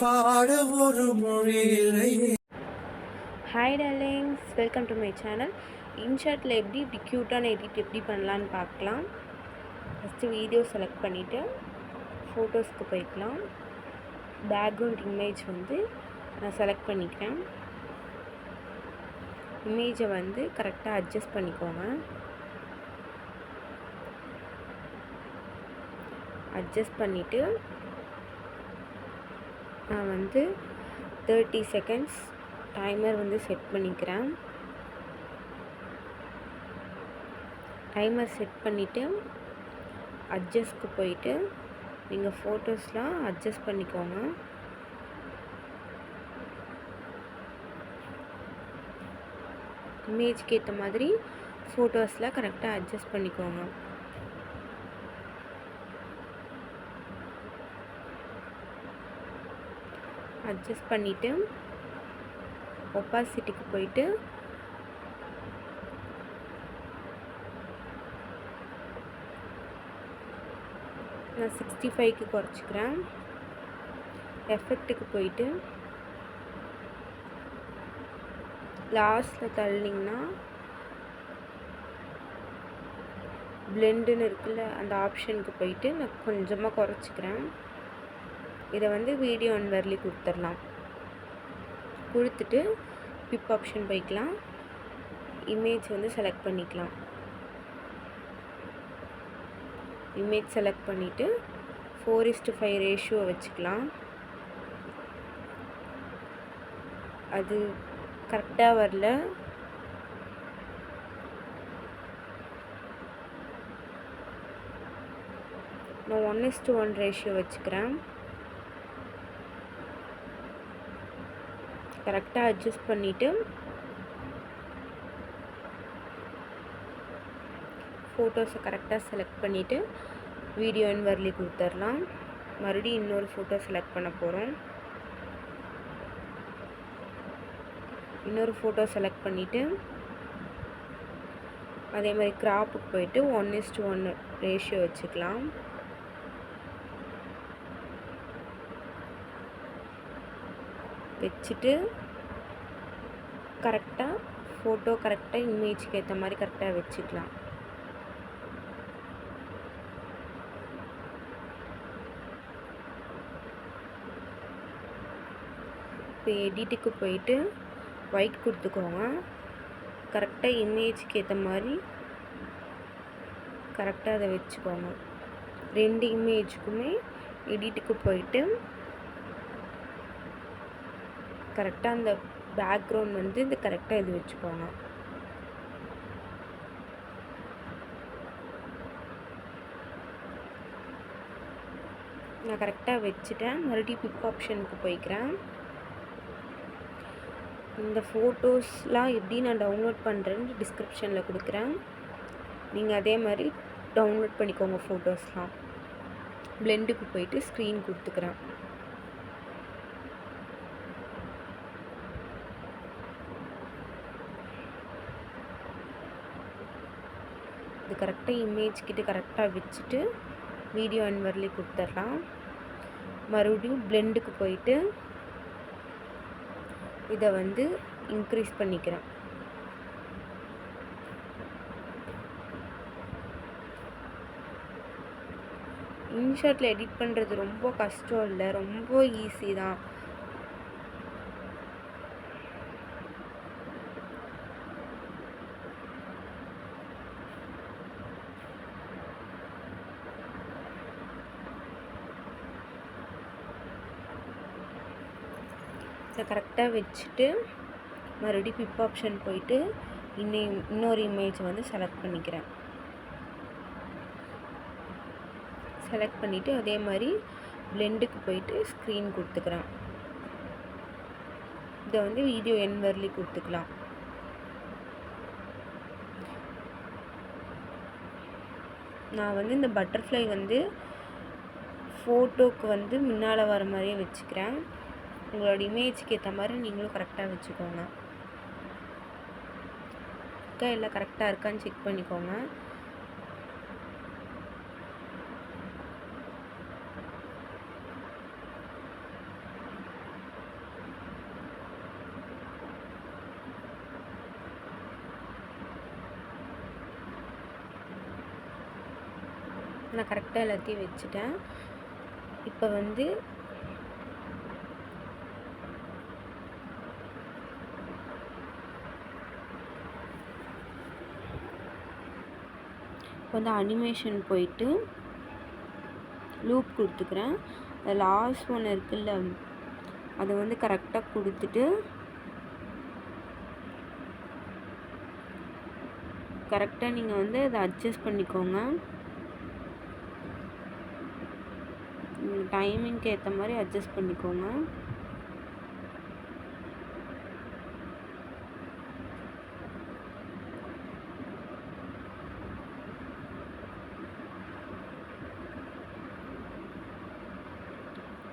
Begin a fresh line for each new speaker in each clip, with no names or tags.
பாட ஒரு மொழியிலே.
Hi darlings, welcome to my channel. இன்ஷாட்டில் இப்படி க்யூட்டான எடிட் எப்படி பண்ணலான்னு பார்க்கலாம். ஃபஸ்ட்டு வீடியோ செலக்ட் பண்ணிவிட்டு ஃபோட்டோஸ்க்கு போய்க்கலாம். பேக்ரவுண்ட் இமேஜ் நான் செலக்ட் பண்ணிக்கிறேன். இமேஜை கரெக்டாக அட்ஜஸ்ட் பண்ணிக்கோங்க. அட்ஜஸ்ட் பண்ணிவிட்டு நான் 30 செகண்ட்ஸ் டைமர் செட் பண்ணிக்கிறேன். டைமர் செட் பண்ணிவிட்டு அட்ஜஸ்ட்க்கு போயிட்டு நீங்கள் ஃபோட்டோஸ்லாம் அட்ஜஸ்ட் பண்ணிக்கோங்க. இமேஜ்க்கு ஏற்ற மாதிரி ஃபோட்டோஸ்லாம் கரெக்டாக அட்ஜஸ்ட் பண்ணிக்கோங்க. அட்ஜஸ்ட் பண்ணிவிட்டு ஒப்பாசிட்டிக்கு போயிட்டு நான் 65க்கு குறைச்சிக்கிறேன். எஃபெக்ட்டுக்கு போயிட்டு லாஸ்ட்டில் தள்ளிங்கன்னா பிளெண்டுன்னு இருக்குல்ல, அந்த ஆப்ஷனுக்கு போயிட்டு நான் கொஞ்சமாக குறைச்சிக்கிறேன். இதை வீடியோ அன்வர்லி கொடுத்துடலாம். கொடுத்துட்டு பிப் ஆப்ஷன் போய்க்கலாம். இமேஜ் செலக்ட் பண்ணிக்கலாம். இமேஜ் செலக்ட் பண்ணிவிட்டு 4:5 ரேஷியோ வச்சுக்கலாம். அது கரெக்டாக வரல. நான் 1:1 ரேஷியோ வச்சுக்கிறேன். கரெக்டாக அட்ஜஸ்ட் பண்ணிவிட்டு ஃபோட்டோஸை கரெக்டாக செலக்ட் பண்ணிவிட்டு வீடியோ அன்வர்லி கொடுத்துடலாம். மறுபடியும் இன்னொரு ஃபோட்டோ செலக்ட் பண்ண போகிறோம். இன்னொரு ஃபோட்டோ செலக்ட் பண்ணிவிட்டு அதே மாதிரி கிராப்புக்கு போயிட்டு 1:1 ரேஷியோ வச்சுக்கலாம். வச்சுட்டு கரெக்டாக ஃபோட்டோ கரெக்டாக இமேஜுக்கு ஏற்ற மாதிரி கரெக்டாக வச்சுக்கலாம். இப்போ எடிட்டுக்கு போயிட்டு ஒயிட் கொடுத்துக்கோங்க. கரெக்டாக இமேஜுக்கு ஏற்ற மாதிரி கரெக்டாக அதை வச்சுக்கோங்க. 2 இமேஜுக்குமே எடிட்டுக்கு போயிட்டு கரெக்டாக அந்த பேக்ரவுண்ட் இது கரெக்டாக இது வச்சுக்கோங்க. நான் கரெக்டாக வச்சுட்டேன். மறுபடியும் பிக் ஆப்ஷனுக்கு போய்க்கிறேன். இந்த ஃபோட்டோஸ்லாம் எப்படி நான் டவுன்லோட் பண்ணுறேன்னு டிஸ்கிரிப்ஷனில் கொடுக்குறேன். நீங்கள் அதே மாதிரி டவுன்லோட் பண்ணிக்கோங்க ஃபோட்டோஸ்லாம். பிளெண்டுக்கு போயிட்டு ஸ்க்ரீன் கொடுத்துக்கிறேன். இது கரெக்டாக இமேஜ் கிட்ட கரெக்டாக வச்சுட்டு வீடியோ அன்வர்லி கொடுத்துடலாம். மறுபடியும் பிளெண்டுக்கு போயிட்டு இதை இன்க்ரீஸ் பண்ணிக்கிறேன். இன்ஷாட்டில் எடிட் பண்ணுறது ரொம்ப கஷ்டம் இல்லை, ரொம்ப ஈஸி தான். இதை கரெக்டாக வச்சுட்டு மறுபடியும் பிப் ஆப்ஷன் போயிட்டு இன்னொரு இமேஜ் செலக்ட் பண்ணிக்கிறேன். செலக்ட் பண்ணிவிட்டு அதே மாதிரி பிளெண்டுக்கு போயிட்டு ஸ்க்ரீன் கொடுத்துக்கிறேன். இதை வீடியோ அன்வர்லி கொடுத்துக்கலாம். நான் இந்த பட்டர்ஃப்ளை ஃபோட்டோக்கு முன்னால் வர மாதிரியே வச்சுக்கிறேன். உங்களோட இமேஜுக்கு ஏற்ற மாதிரி நீங்களும் கரெக்டாக வச்சுக்கோங்க. எல்லாம் கரெக்டாக இருக்கான்னு செக் பண்ணிக்கோங்க. நான் கரெக்டாக எல்லாத்தையும் வச்சுட்டேன். இப்போ வந்து அனிமேஷன் போயிட்டு லூப் கொடுத்துக்கிறேன். லாஸ்ட் ஒன்று இருக்குல்ல, அதை வந்து கரெக்டாக கொடுத்துட்டு கரெக்டாக நீங்கள் வந்து அதை அட்ஜஸ்ட் பண்ணிக்கோங்க. டைமிங்க்கு ஏற்ற மாதிரி அட்ஜஸ்ட் பண்ணிக்கோங்க.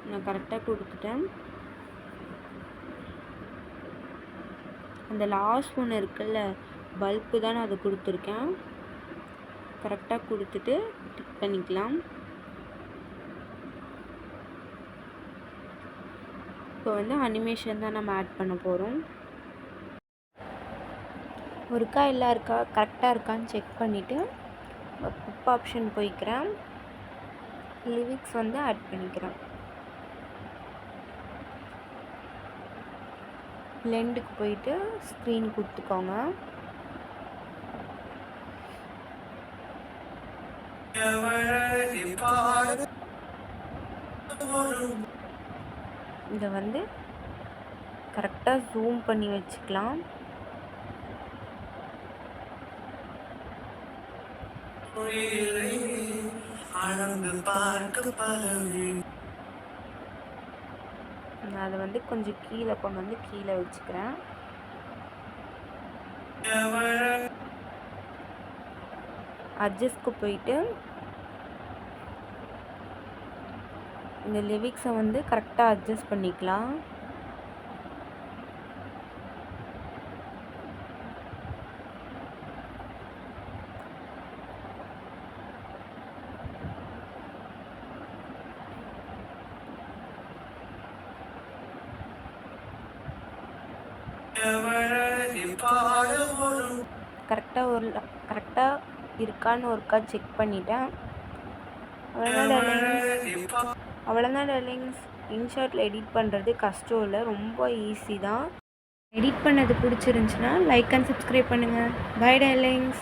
நான் கரெக்டாக கொடுத்துட்டேன். அந்த லாஸ்ட் ஒன்று இருக்குல்ல, பல்பு தான் நான் அதை கொடுத்துருக்கேன். கரெக்டாக கொடுத்துட்டு டிக் பண்ணிக்கலாம். இப்போ வந்து அனிமேஷன் தான் நம்ம ஆட் பண்ண போகிறோம். ஒருக்கா எல்லாம் இருக்கா கரெக்டாக இருக்கான்னு செக் பண்ணிவிட்டு புக் ஆப்ஷன் போய்க்கிறேன். லிரிக்ஸ் வந்து ஆட் பண்ணிக்கிறேன். பிளெண்டுக்கு போயிட்டு ஸ்க்ரீன் கொடுத்துக்கோங்க. இதை வந்து கரெக்டாக ஜூம் பண்ணி வச்சுக்கலாம். நான் அதை வந்து கொஞ்சம் கீழே கொண்டு வந்து கீழே வச்சுக்கிறேன். அட்ஜஸ்ட்க்கு போயிட்டு இந்த லிரிக்ஸை வந்து கரெக்டாக அட்ஜஸ்ட் பண்ணிக்கலாம். கரெக்டாக இருக்கான்னு ஒருக்கா செக் பண்ணிட்டேன். அவ்வளோதான் டார்லிங்ஸ். இன்ஷாட்டில் எடிட் பண்ணுறது கஷ்டம் இல்லை, ரொம்ப ஈஸி தான். எடிட் பண்ணது பிடிச்சிருந்துச்சின்னா லைக் அண்ட் சப்ஸ்கிரைப் பண்ணுங்கள். Bye darlings.